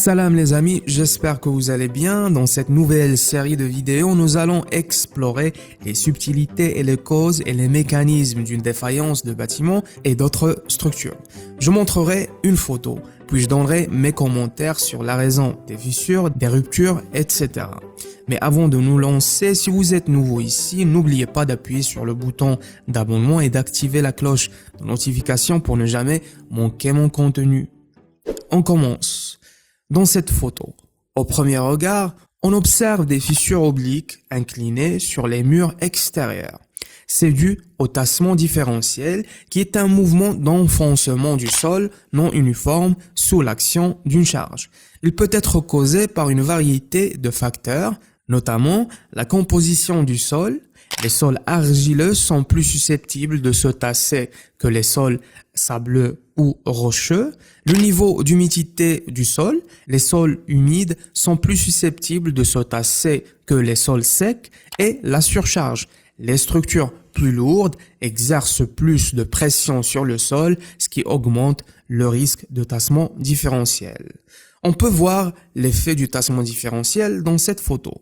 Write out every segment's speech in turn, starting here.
Salam les amis, j'espère que vous allez bien. Dans cette nouvelle série de vidéos, nous allons explorer les subtilités et les causes et les mécanismes d'une défaillance de bâtiments et d'autres structures. Je montrerai une photo, puis je donnerai mes commentaires sur la raison des fissures, des ruptures, etc. Mais avant de nous lancer, si vous êtes nouveau ici, n'oubliez pas d'appuyer sur le bouton d'abonnement et d'activer la cloche de notification pour ne jamais manquer mon contenu. On commence. Dans cette photo, au premier regard, on observe des fissures obliques inclinées sur les murs extérieurs. C'est dû au tassement différentiel qui est un mouvement d'enfoncement du sol non uniforme sous l'action d'une charge. Il peut être causé par une variété de facteurs, notamment la composition du sol. Les sols argileux sont plus susceptibles de se tasser que les sols sableux ou rocheux. Le niveau d'humidité du sol, les sols humides sont plus susceptibles de se tasser que les sols secs et la surcharge. Les structures plus lourdes exercent plus de pression sur le sol, ce qui augmente le risque de tassement différentiel. On peut voir l'effet du tassement différentiel dans cette photo.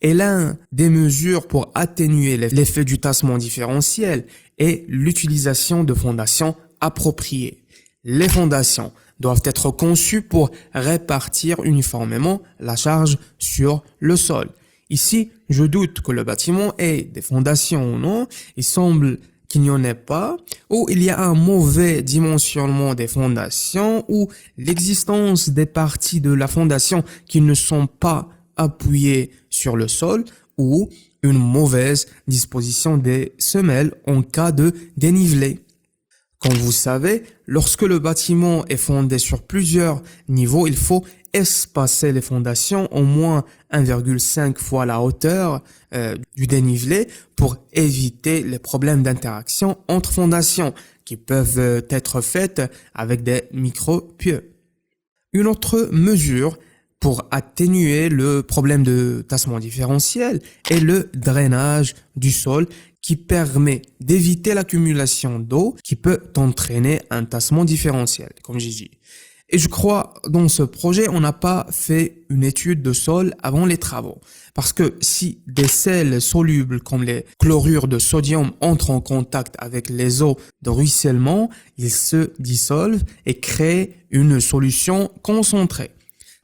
Et l'un des mesures pour atténuer l'effet du tassement différentiel est l'utilisation de fondations appropriées. Les fondations doivent être conçues pour répartir uniformément la charge sur le sol. Ici, je doute que le bâtiment ait des fondations ou non. Il semble qu'il n'y en ait pas, ou il y a un mauvais dimensionnement des fondations, ou l'existence des parties de la fondation qui ne sont pas appuyées sur le sol, ou une mauvaise disposition des semelles en cas de dénivelé. Comme vous savez, lorsque le bâtiment est fondé sur plusieurs niveaux, il faut espacer les fondations au moins 1,5 fois la hauteur du dénivelé pour éviter les problèmes d'interaction entre fondations qui peuvent être faites avec des micro-pieux. Une autre mesure pour atténuer le problème de tassement différentiel est le drainage du sol qui permet d'éviter l'accumulation d'eau qui peut entraîner un tassement différentiel, comme j'ai dit. Et je crois, dans ce projet, on n'a pas fait une étude de sol avant les travaux. Parce que si des sels solubles comme les chlorures de sodium entrent en contact avec les eaux de ruissellement, ils se dissolvent et créent une solution concentrée.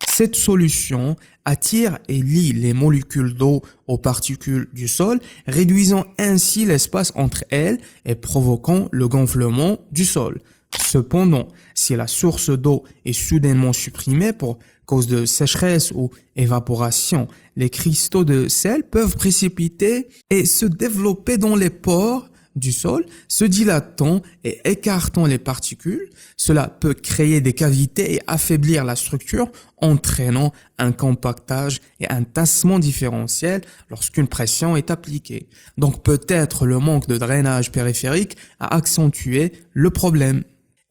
Cette solution attire et lie les molécules d'eau aux particules du sol, réduisant ainsi l'espace entre elles et provoquant le gonflement du sol. Cependant, si la source d'eau est soudainement supprimée pour cause de sécheresse ou évaporation, les cristaux de sel peuvent précipiter et se développer dans les pores du sol, se dilatant et écartant les particules. Cela peut créer des cavités et affaiblir la structure, entraînant un compactage et un tassement différentiel lorsqu'une pression est appliquée. Donc peut-être le manque de drainage périphérique a accentué le problème.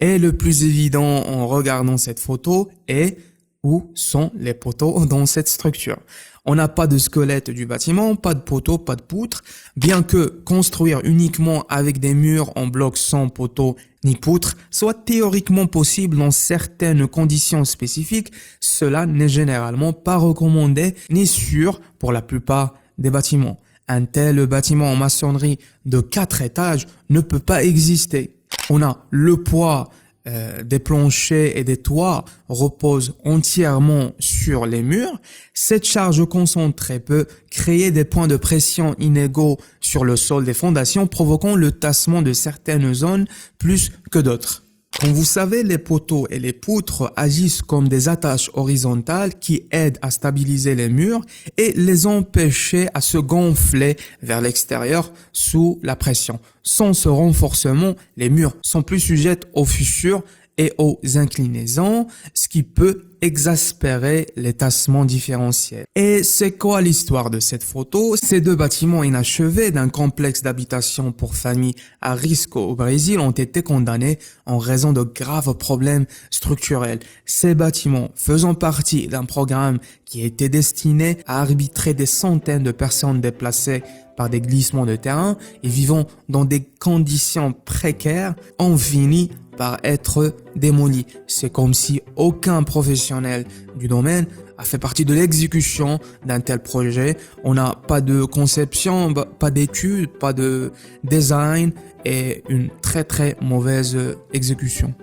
Et le plus évident en regardant cette photo est où sont les poteaux dans cette structure. On n'a pas de squelette du bâtiment, pas de poteaux, pas de poutres. Bien que construire uniquement avec des murs en bloc sans poteaux ni poutres soit théoriquement possible dans certaines conditions spécifiques, cela n'est généralement pas recommandé ni sûr pour la plupart des bâtiments. Un tel bâtiment en maçonnerie de 4 étages ne peut pas exister. On a le poids des planchers et des toits repose entièrement sur les murs. Cette charge concentrée peut créer des points de pression inégaux sur le sol des fondations, provoquant le tassement de certaines zones plus que d'autres. Comme vous savez, les poteaux et les poutres agissent comme des attaches horizontales qui aident à stabiliser les murs et les empêcher à se gonfler vers l'extérieur sous la pression. Sans ce renforcement, les murs sont plus sujets aux fissures et aux inclinaisons, ce qui peut exaspérer les tassements différentiels. Et c'est quoi l'histoire de cette photo? Ces deux bâtiments inachevés d'un complexe d'habitation pour familles à risque au Brésil ont été condamnés en raison de graves problèmes structurels. Ces bâtiments faisant partie d'un programme qui était destiné à arbitrer des centaines de personnes déplacées par des glissements de terrain et vivant dans des conditions précaires, ont fini par être démoli. C'est comme si aucun professionnel du domaine a fait partie de l'exécution d'un tel projet. On n'a pas de conception, pas d'études, pas de design et une très très mauvaise exécution.